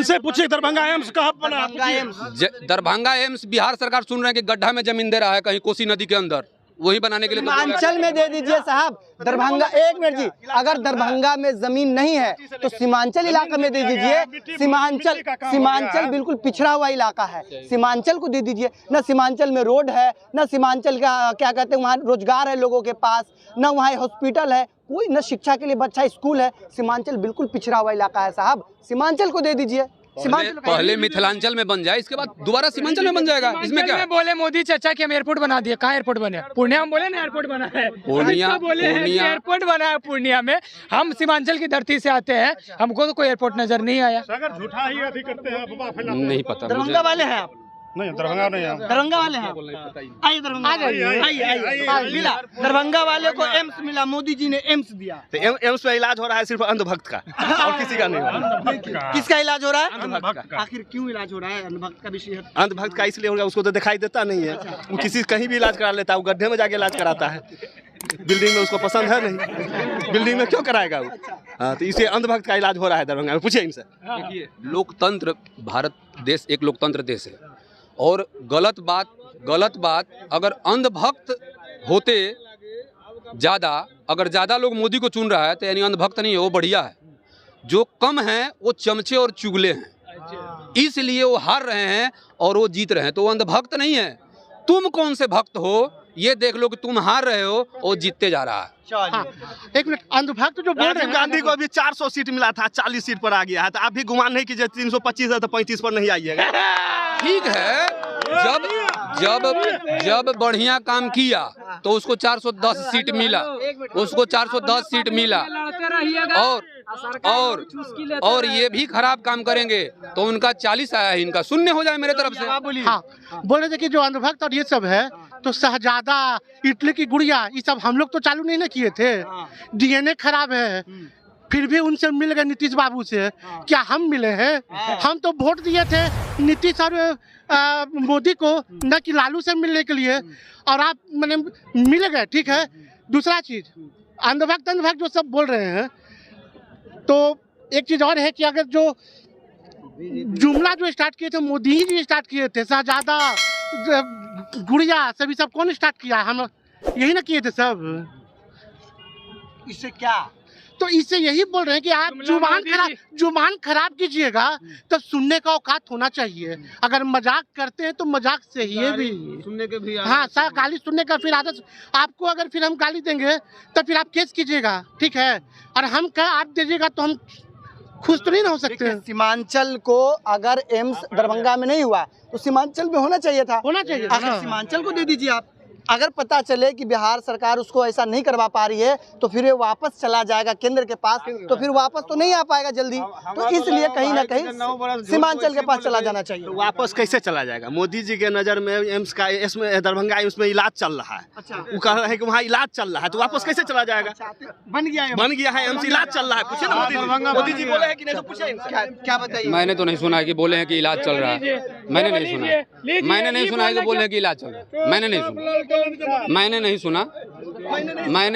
इनसे पूछिए दरभंगा एम्स कहाँ बना? दरभंगा एम्स बिहार सरकार सुन रहे हैं कि गड्ढा में जमीन दे रहा है कहीं कोसी नदी के अंदर, वही बनाने के लिए सीमांचल में दे दीजिए साहब। दरभंगा, एक मिनट जी, अगर दरभंगा में जमीन नहीं है तो सीमांचल इलाका में दे दीजिए। सीमांचल बिल्कुल पिछड़ा हुआ इलाका है, सीमांचल को दे दीजिए। न सीमांचल में रोड है, न सीमांचल का क्या कहते हैं वहाँ रोजगार है लोगों के पास, न वहाँ हॉस्पिटल है, कोई न शिक्षा के लिए बच्चा स्कूल है। सीमांचल बिल्कुल पिछड़ा हुआ इलाका है साहब, सीमांचल को दे दीजिए। पहले मिथिलांचल में बन जाए, इसके बाद दोबारा सीमांचल में बन जाएगा। इसमें क्या बोले मोदी चाचा कि हम एयरपोर्ट बना दिए, कहाँ एयरपोर्ट बने? पूर्णिया में बोले ना एयरपोर्ट बना है, पूर्णिया बोले एयरपोर्ट बना है पूर्णिया में। हम सीमांचल की धरती से आते हैं, हमको तो कोई एयरपोर्ट नजर नहीं आया। अगर झूठा ही अधिक करते हैं, नहीं पता। दरभंगा वाले हैं आप? नहीं, दरभंगा नहीं है। दरभंगा वाले हैं? आइए दरभंगा, आइए। मिला दरभंगा वाले को एम्स मिला, मोदी जी ने एम्स दिया। तो एम्स में इलाज हो रहा है सिर्फ अंधभक्त का और किसी का नहीं हो रहा। किसका इलाज हो रहा है? अंधभक्त का। आखिर क्यों इलाज हो रहा है अंधभक्त का विषय? अंधभक्त का इसलिए हो रहा है, उसको तो दिखाई देता नहीं है, वो किसी कहीं भी इलाज करा लेता है, वो गड्ढे में जाके इलाज कराता है। बिल्डिंग में उसको पसंद है नहीं, बिल्डिंग में क्यों कराएगा वो? हाँ, तो इसे अंधभक्त का इलाज हो रहा है दरभंगा में, पूछिए इनसे। देखिए, लोकतंत्र, भारत देश एक लोकतंत्र देश है, और गलत बात अगर अंधभक्त होते ज़्यादा, अगर ज़्यादा लोग मोदी को चुन रहा है तो यानी अंधभक्त नहीं है, वो बढ़िया है। जो कम हैं वो चमचे और चुगले हैं, इसलिए वो हार रहे हैं और वो जीत रहे हैं, तो वो अंधभक्त नहीं है। तुम कौन से भक्त हो ये देख लो कि तुम हार रहे हो और जीतते जा रहा है। हाँ, एक मिनट, अंधभक्त जो बोल रहे राजीव हैं, गांधी को अभी 400 सीट मिला था, 40 सीट पर आ गया है, तो आप भी गुमान नहीं कीजिए 325 है तो 35 पर नहीं आइएगा। ठीक है, जब बढ़िया काम किया तो उसको 410 सीट मिला, उसको 410 सीट मिला, और ये भी खराब काम करेंगे तो उनका 40 आया है, इनका शून्य हो जाए मेरे तरफ से। हाँ, बोल रहे थे कि जो अंधभक्त और ये सब है, तो शहजादा, इटली की गुड़िया, ये सब हम लोग तो चालू नहीं ना किए थे। डीएनए खराब है, फिर भी उनसे मिल गए नीतीश बाबू से। क्या हम मिले हैं? हम तो वोट दिए थे नीतीश और मोदी को, न कि लालू से मिलने के लिए, और आप मैंने मिल गए। ठीक है, दूसरा चीज, अंधभक्त जो सब बोल रहे हैं, तो एक चीज और है कि अगर जो जुमला जो स्टार्ट किए थे मोदी जी स्टार्ट किए थे, शहजादा, गुड़िया, सभी सब कौन स्टार्ट किया? हम यही ना किए थे सब। इससे क्या? तो इससे यही बोल रहे हैं कि आप जुबान खराब कीजिएगा तो सुनने का औकात होना चाहिए। अगर मजाक करते हैं तो मजाक से ही भी सुनने के भी, हाँ, गाली सुनने का फिर आदत आपको, अगर फिर हम गाली देंगे तो फिर आप केस कीजिएगा, ठीक है, और हम क्या आप दीजिएगा तो हम खुश तो नहीं हो सकते। सीमांचल को अगर एम्स दरभंगा में नहीं हुआ तो सीमांचल में होना चाहिए था। आखिर सीमांचल को दे दीजिए आप। अगर पता चले कि बिहार सरकार उसको ऐसा नहीं करवा पा रही है तो फिर ये वापस चला जाएगा केंद्र के पास, तो फिर वापस तो नहीं आ पाएगा जल्दी, तो इसलिए कहीं ना कहीं सीमांचल के पास चला जाना चाहिए। तो वापस कैसे चला जाएगा? मोदी जी के नज़र में एम्स का, इसमें दरभंगा एम्स में इलाज चल रहा है। अच्छा, वो कह रहे हैं कि वहाँ इलाज चल रहा है, तो वापस कैसे चला जाएगा? बन गया है एम्स, इलाज चल रहा है। पूछे ना मोदी जी बोले हैं कि नहीं, तो पूछे इनसे। क्या बताइए? मैंने तो नहीं सुना है कि बोले हैं कि इलाज चल रहा है, मैंने नहीं सुना है कि बोले हैं कि इलाज चल रहा है, मैंने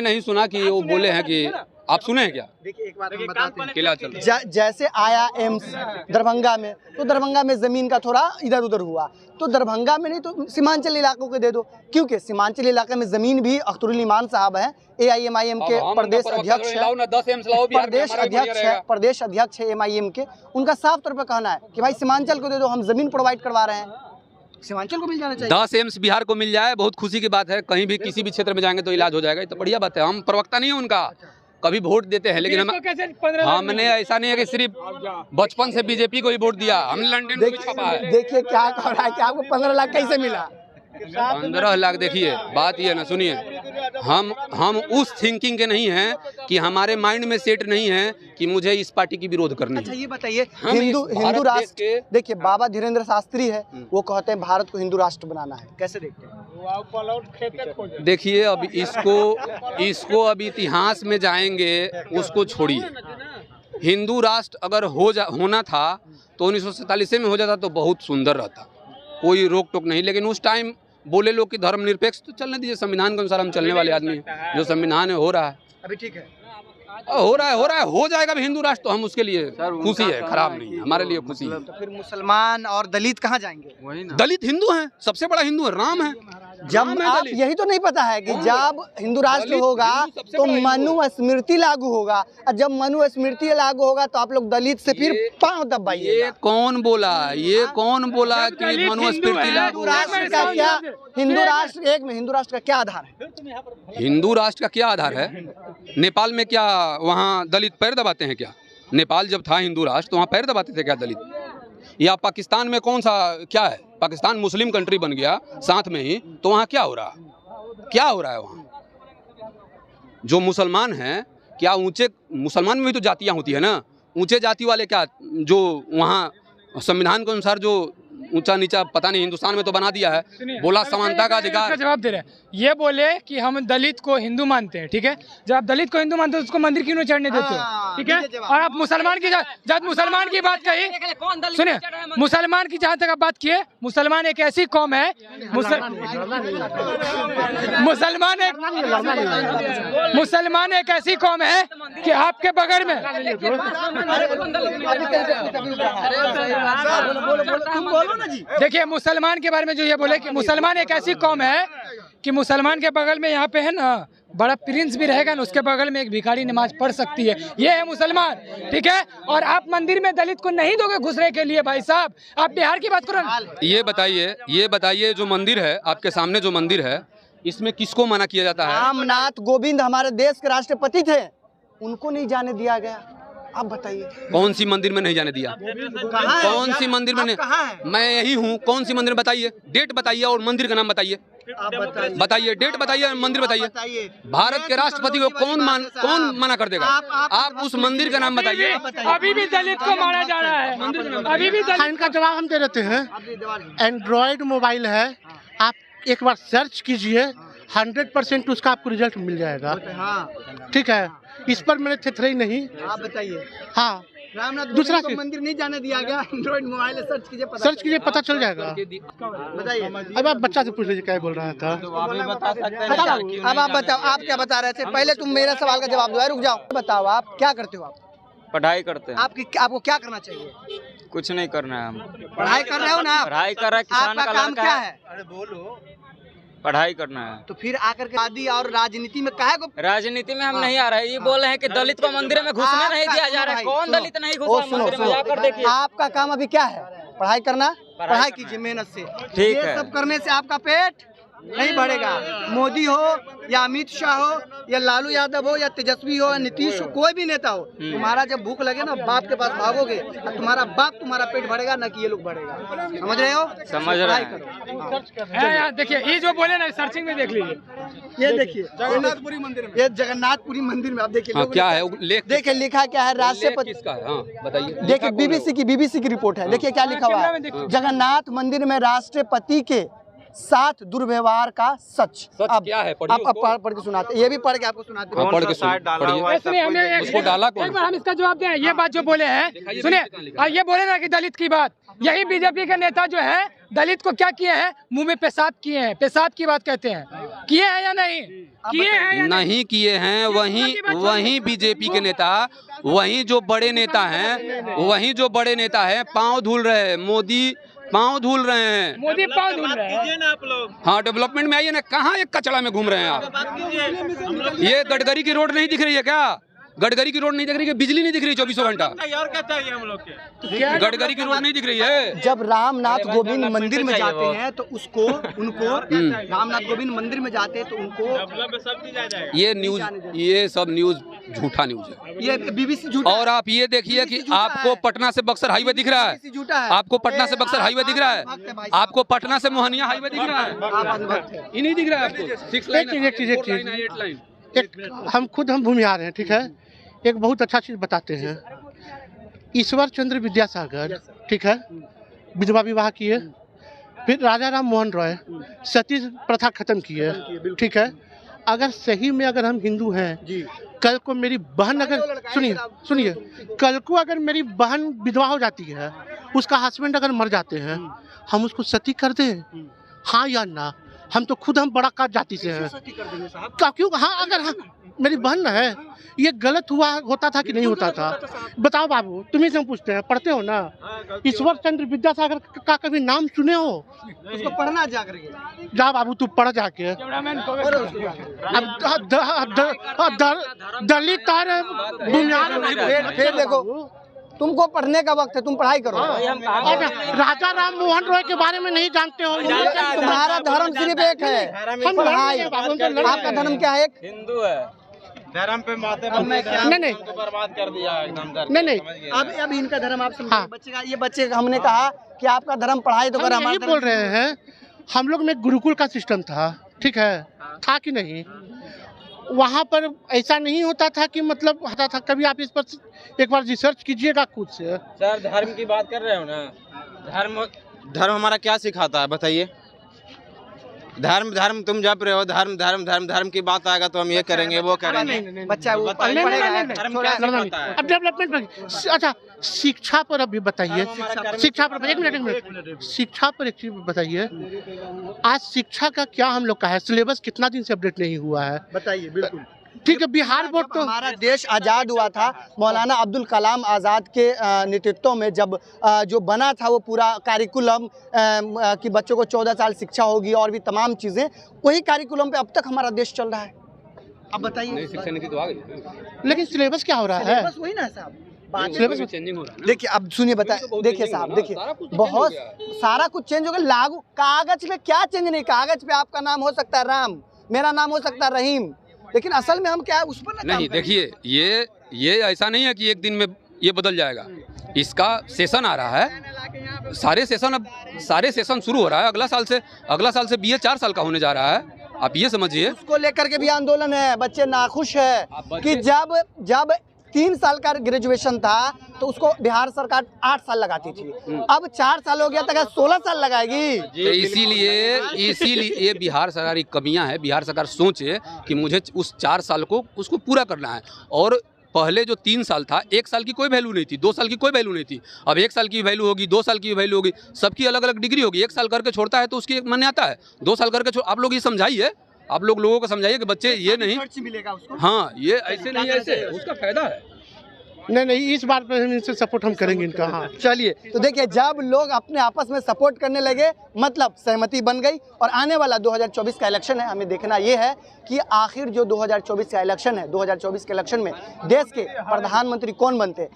नहीं सुना कि वो बोले हैं कि, आप सुने हैं क्या? देखिए, एक बात हम बताते हैं, इलाज चल रहा है। जैसे आया एम्स दरभंगा में, तो दरभंगा में जमीन का थोड़ा इधर उधर हुआ, तो दरभंगा में नहीं तो सीमांचल इलाकों को दे दो, क्योंकि सीमांचल इलाके में जमीन भी अख्तरुल ईमान साहब हैं, AIMIM के प्रदेश अध्यक्ष है, प्रदेश अध्यक्ष है MIM के। उनका साफ तौर पर कहना है कि भाई सीमांचल को दे दो, हम जमीन प्रोवाइड करवा रहे हैं, सीमांचल को मिल जाना चाहिए। 10 एम्स बिहार को मिल जाए, बहुत खुशी की बात है। कहीं भी किसी भी क्षेत्र में जाएंगे तो इलाज हो जाएगा, ये तो बढ़िया बात है। हम प्रवक्ता नहीं है उनका, कभी वोट देते हैं, लेकिन हमने ऐसा नहीं है कि सिर्फ बचपन से बीजेपी को ही वोट दिया, हमने लंदन में भी छपा है। देखिए क्या कह रहा है कि आपको 15 लाख कैसे मिला? 15 लाख, देखिए बात ये ना, सुनिए, हम उस थिंकिंग के नहीं हैं कि हमारे माइंड में सेट नहीं है कि मुझे इस पार्टी की विरोध करनी है। अच्छा, ये बताइए, हिंदू राष्ट्र, देखिए बाबा धीरेन्द्र शास्त्री है, वो कहते हैं भारत को हिंदू राष्ट्र बनाना है, कैसे देखते हैं? देखिए, अब इसको अब इतिहास में जाएंगे, उसको छोड़िए। हिंदू राष्ट्र अगर होना था तो 1947 में हो जाता तो बहुत सुंदर रहता, कोई रोक टोक नहीं। लेकिन उस टाइम बोले लोग कि धर्मनिरपेक्ष, तो चलने दीजिए, संविधान के अनुसार हम चलने वाले आदमी हैं, जो संविधान है हो रहा है। अभी ठीक है, हो रहा है, हो जाएगा भी हिंदू राष्ट्र, तो हम उसके लिए खुशी है, खराब नहीं है, हमारे लिए खुशी है। तो फिर मुसलमान और दलित कहाँ जाएंगे? दलित हिंदू हैं, सबसे बड़ा हिंदू है, राम है। जब राम है आप दलित। यही तो नहीं पता है कि जब हिंदू राष्ट्र दलित होगा हिंदू सबसे तो बड़ा हिंदू मनुस्मृति लागू होगा, और जब मनुस्मृति लागू होगा तो आप लोग दलित से फिर पांव दबाइए। ये कौन बोला कि मनुस्मृति लागू? हिंदू राष्ट्र का क्या, हिंदू राष्ट्र एक में हिंदू राष्ट्र का क्या आधार है? हिंदू राष्ट्र का क्या आधार है? नेपाल में क्या वहाँ दलित पैर दबाते हैं क्या? नेपाल जब था हिंदू राष्ट्र तो वहाँ पैर दबाते थे क्या दलित? या पाकिस्तान में कौन सा क्या है? पाकिस्तान मुस्लिम कंट्री बन गया साथ में ही, तो वहाँ क्या हो रहा है वहाँ? जो मुसलमान हैं, क्या ऊंचे मुसलमान में भी तो जातियाँ होती है ना, ऊंचे जाति वाले क्या, जो वहाँ संविधान के अनुसार जो ऊंचा नीचा पता नहीं, हिंदुस्तान में तो बना दिया है, बोला समानता का अधिकार। जवाब दे रहे हैं, ये बोले कि हम दलित को हिंदू मानते हैं, ठीक है, जब आप दलित को हिंदू मानते हो उसको मंदिर क्यों नहीं चढ़ने देते हो, ठीक है? और आप मुसलमान की जब मुसलमान की बात कही, सुनिए, मुसलमान की जहाँ तक आप बात किए, मुसलमान एक ऐसी कौम है, मुसलमान एक ऐसी कौम है कि आपके बगल में देखिए, मुसलमान के बारे में जो ये बोले कि मुसलमान एक ऐसी कौम है कि मुसलमान के बगल में यहाँ पे है ना बड़ा प्रिंस भी रहेगा ना, उसके बगल में एक भिखारी नमाज पढ़ सकती है, ये है मुसलमान, ठीक है? और आप मंदिर में दलित को नहीं दोगे घुसने के लिए। भाई साहब, आप बिहार की बात करो ना। ये बताइए जो मंदिर है आपके सामने, जो मंदिर है, इसमें किसको मना किया जाता है? रामनाथ कोविंद हमारे देश के राष्ट्रपति थे, उनको नहीं जाने दिया गया। आप बताइए कौन सी मंदिर में नहीं जाने दिया? कौन सी मंदिर में नहीं? मैं यही हूँ, कौन सी मंदिर बताइए, डेट बताइए और मंदिर का नाम बताइए। बताइए, डेट बताइए और मंदिर बताइए। भारत के राष्ट्रपति को कौन मना कर देगा? आप उस मंदिर का नाम बताइए। अभी भी दलित को मारा जा रहा है, अभी भी दलित। इनका जवाब हम दे देते हैं। एंड्रॉयड मोबाइल है, आप एक बार सर्च कीजिए, 100% उसका आपको रिजल्ट मिल जाएगा, ठीक है? इस पर मैंने थेथराई नहीं। आप बताइए। हाँ, रामनाथ दूसरा को मंदिर नहीं जाने दिया गया, एंड्रॉइड मोबाइल सर्च कीजिए, पता चल जाएगा। बताइए। अब आप बच्चा से पूछ लीजिए क्या बोल रहा था। अब आप बताओ, आप क्या बता रहे थे? पहले तुम मेरा सवाल का जवाब दो, रुक जाओ। बताओ आप क्या करते हो? आप पढ़ाई करते हैं। आपको क्या करना चाहिए? कुछ नहीं करना है, हम पढ़ाई कर रहे हो ना? पढ़ाई कर रहा है, किसान आपका का काम लड़का क्या है, है? पढ़ाई करना है। तो फिर आकर के शादी और राजनीति में काहे को? राजनीति में हम नहीं आ रहे, ये बोल रहे हैं कि दलित को मंदिर में घुसने नहीं दिया जा रहा है। कौन दलित नहीं घुसा मंदिर में? जाकर देखिए। आपका काम अभी क्या है? पढ़ाई करना। पढ़ाई कीजिए मेहनत से, ठीक ये है। सब करने से आपका पेट नहीं बढ़ेगा। मोदी हो या अमित शाह हो या लालू यादव हो या तेजस्वी हो या नीतीश हो, कोई भी नेता हो, तुम्हारा जब भूख लगे ना बाप के पास भागोगे और तुम्हारा बाप तुम्हारा पेट भरेगा, ना कि ये लोग भरेगा। समझ रहे हो? समझ रहे हैं। देखिए, ये जो बोले ना, सर्चिंग में देख लीजिए। ये देखिए जगन्नाथपुरी मंदिर में, ये जगन्नाथपुरी मंदिर में आप देखिए। हाँ, क्या है लेख? देखिए लिखा क्या है, राष्ट्रपति किसका है? हाँ बताइए। देखिए बीबीसी की रिपोर्ट है। देखिए क्या लिखा हुआ है, जगन्नाथ मंदिर में राष्ट्रपति के साथ दुर्व्यवहार का सच। अब क्या है? आप पढ़ के सुनाते, ये भी पढ़ के आपको सुनाते हैं। पढ़ के पढ़िए। उसको डाला कौन? एक बार हम इसका जवाब दें। ये बात जो बोले हैं, सुनिए, ये बोले ना कि दलित की बात, यही बीजेपी के नेता जो है दलित को क्या किए हैं? मुंह में पेशाब किए हैं। पेशाब की बात कहते हैं, किए हैं या नहीं? किए हैं या नहीं किए हैं। वहीं बीजेपी के नेता, वहीं जो बड़े नेता हैं पाँव धुल रहे हैं। मोदी पाँव धुल रहे हैं। मोदी पाँव धुल रहे हैं। हाँ, डेवलपमेंट में आइए ना, कहाँ एक कचड़ा में घूम रहे हैं आप? ये गडकरी की रोड नहीं दिख रही है क्या? गडकरी की रोड नहीं दिख रही है? बिजली नहीं दिख रही 24 घंटा? गडकरी की रोड नहीं दिख रही है? जब रामनाथ गोविंद मंदिर में जाते हैं तो उनको रामनाथ गोविंद मंदिर में जाते हैं तो उनको ये सब न्यूज झूठा न्यूज है। ये बीबीसी झूठा। और आप ये देखिए कि आपको पटना से बक्सर हाईवे दिख रहा है, आपको पटना से बक्सर हाईवे दिख रहा है, आपको पटना से मोहनिया हाईवे दिख रहा है, ये नहीं दिख रहा है आपको? 6 लाइन, 8 लाइन। हम भूमिहार हैं, ठीक है? एक बहुत अच्छा चीज बताते हैं। ईश्वर चंद्र विद्यासागर, ठीक है, विधवा विवाह किए, फिर राजा राम मोहन रॉय सती प्रथा खत्म किए, ठीक है? अगर सही में अगर हम हिंदू हैं, कल को मेरी बहन अगर सुनिए कल को अगर मेरी बहन विधवा हो जाती है, उसका हस्बैंड अगर मर जाते हैं, हम उसको सती कर दें? हाँ या ना? हम तो खुद हम बड़ा जाति से हैं। क्यों? हाँ, अगर हाँ, मेरी बहन है, ये गलत हुआ होता था कि नहीं होता था? बताओ बाबू, तुम्ही से हम पूछते हैं, पढ़ते हो ना? ईश्वर चंद्र विद्यासागर का कभी नाम सुने हो? उसको पढ़ना जा करके। जा बाबू, तू पढ़ जाके। अब दलित और बुनियाद फिर देखो, तुमको पढ़ने का वक्त है, तुम पढ़ाई करो। राजा राम मोहन रॉय के बारे में नहीं जानते हो? तुम्हारा धर्म सिर्फ एक है, पढ़ाई। आपका धर्म क्या है? हिंदू है। धर्म पे माते नहीं बर्बाद कर दिया एकदम। नहीं। अब इनका धर्म आप समझिए। हाँ। बच्चे का ये बच्चे का हमने कहा कि आपका धर्म पढ़ाई तो कर, हम यही बोल रहे हैं, हम लोग में गुरुकुल का सिस्टम था, ठीक है, था कि नहीं? वहाँ पर ऐसा नहीं होता था कि मतलब होता था। कभी आप इस पर एक बार रिसर्च कीजिएगा खुद से। सर धर्म की बात कर रहे हो ना? धर्म हमारा क्या सिखाता है बताइए? धर्म तुम जप रहे हो, धर्म की बात आएगा तो हम ये करेंगे वो करेंगे। बच्चा वो अब डेवलपमेंट। अच्छा, शिक्षा पर अभी बताइए। शिक्षा पर एक मिनट, शिक्षा पर एक चीज बताइए। आज शिक्षा का क्या हम लोग का है? सिलेबस कितना दिन से अपडेट नहीं हुआ है? बताइए। बिल्कुल ठीक है, बिहार बोर्ड तो हमारा देश आज़ाद हुआ था मौलाना अब्दुल कलाम आज़ाद के नेतृत्व में, जब जो बना था वो पूरा कारिकुलम कि बच्चों को 14 साल शिक्षा होगी और भी तमाम चीज़ें, वही कारिकुलम पे अब तक हमारा देश चल रहा है। अब बताइए, शिक्षा नीति तो आ गई, लेकिन सिलेबस क्या हो रहा है? बस वही ना साहब, सिलेबस में चेंजिंग हो रहा है। देखिए अब सुनिए, बताइए। देखिए साहब, देखिए बहुत सारा कुछ चेंज हो गया। लागू कागज पे क्या चेंज नहीं? कागज पे आपका नाम हो सकता है राम, मेरा नाम हो सकता है रहीम, लेकिन असल में हम क्या है उस पर नहीं। देखिए, ये ऐसा नहीं है कि एक दिन में ये बदल जाएगा। इसका सेशन आ रहा है, सारे सेशन शुरू हो रहा है अगला साल से BA 4 साल का होने जा रहा है। आप ये समझिए, उसको लेकर के भी आंदोलन है। बच्चे नाखुश है कि जब 3 साल का ग्रेजुएशन था तो उसको बिहार सरकार 8 साल लगाती थी, अब 4 साल हो गया तो 16 साल लगाएगी। तो इसीलिए ये बिहार सरकार की कमियां है। बिहार सरकार सोचे कि मुझे उस 4 साल को उसको पूरा करना है, और पहले जो 3 साल था, 1 साल की कोई वैल्यू नहीं थी, 2 साल की कोई वैल्यू नहीं थी। अब 1 साल की वैल्यू होगी, 2 साल की वैल्यू होगी, सबकी अलग अलग डिग्री होगी। 1 साल करके छोड़ता है तो उसकी एक मान्यता है, 2 साल करके आप लोग ये समझाइए, आप लोगों को समझाइए कि बच्चे ये नहीं, मिलेगा उसको। हाँ, ये ऐसे नहीं, ऐसे उसका फायदा है। नहीं, इस बार पे इनसे सपोर्ट हम करेंगे इनका। हाँ, चलिए, तो देखिए जब लोग अपने आपस में सपोर्ट करने लगे, मतलब सहमति बन गई, और आने वाला 2024 का इलेक्शन है, हमें देखना ये है कि आखिर जो 2024 का इलेक्शन है, 2024 के इलेक्शन में देश के प्रधानमंत्री कौन बनते हैं।